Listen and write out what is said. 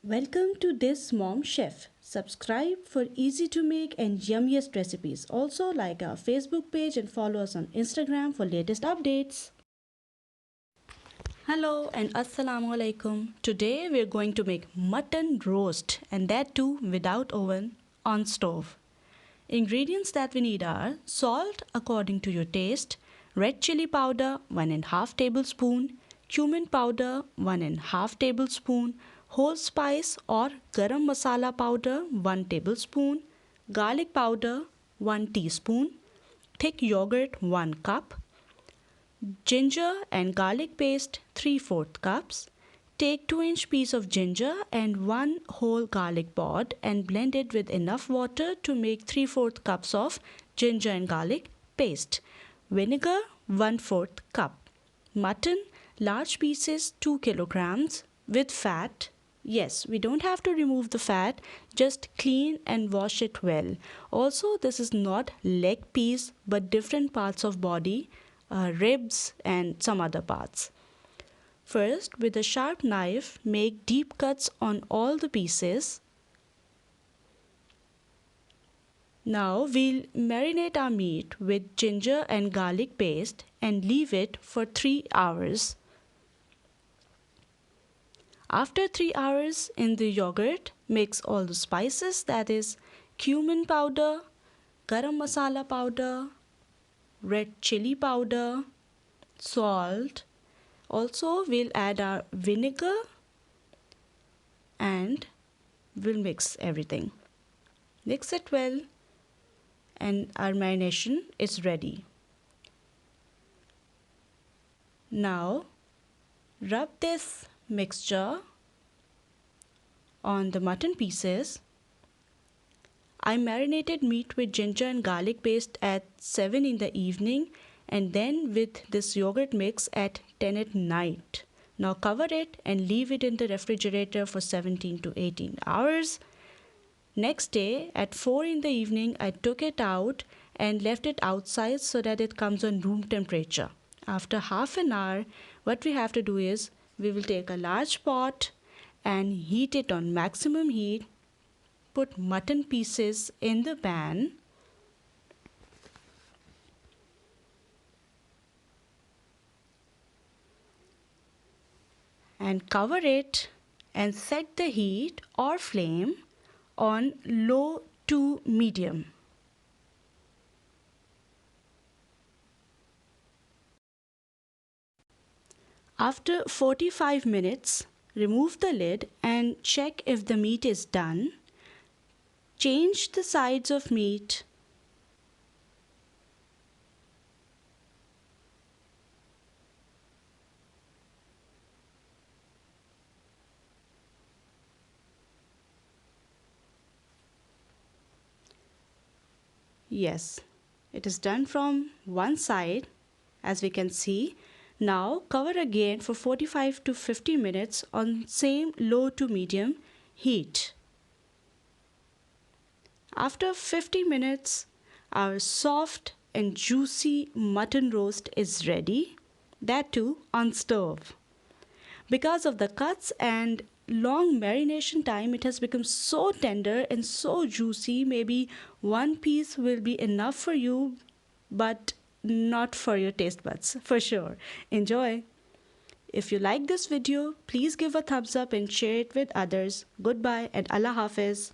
Welcome to This Mom Chef. Subscribe for easy to make and yummiest recipes. Also like our Facebook page and follow us on Instagram for latest updates. Hello and assalamu alaikum. Today we are going to make mutton roast and that too without oven on stove. Ingredients that we need are salt according to your taste, red chili powder 1½ tablespoon, cumin powder 1½ tablespoon, whole spice or garam masala powder 1 tablespoon, garlic powder 1 teaspoon, thick yogurt 1 cup, ginger and garlic paste 3/4 cups. Take 2-inch piece of ginger and 1 whole garlic pod and blend it with enough water to make 3/4 cups of ginger and garlic paste. Vinegar 1/4 cup. Mutton large pieces 2 kilograms with fat. Yes, we don't have to remove the fat, just clean and wash it well. Also, this is not leg piece but different parts of body, ribs and some other parts. First, with a sharp knife, make deep cuts on all the pieces. Now we'll marinate our meat with ginger and garlic paste and leave it for 3 hours. After 3 hours in the yogurt, mix all the spices, that is cumin powder, garam masala powder, red chili powder, salt. Also, we'll add our vinegar and we'll mix everything. Mix it well and our marination is ready. Now, rub this mixture on the mutton pieces. I marinated meat with ginger and garlic paste at 7 in the evening and then with this yogurt mix at 10 at night. Now cover it and leave it in the refrigerator for 17 to 18 hours. Next day at 4 in the evening I took it out and left it outside so that it comes on room temperature. After half an hour, what we have to do is we will take a large pot and heat it on maximum heat. Put mutton pieces in the pan. And cover it and set the heat or flame on low to medium. After 45 minutes, remove the lid and check if the meat is done. Change the sides of meat. Yes, it is done from one side, as we can see. Now cover again for 45 to 50 minutes on same low to medium heat. After 50 minutes, our soft and juicy mutton roast is ready, that too on stove. Because of the cuts and long marination time, it has become so tender and so juicy. Maybe one piece will be enough for you, but not for your taste buds, for sure. Enjoy. If you like this video, please give a thumbs up and share it with others. Goodbye and Allah Hafiz.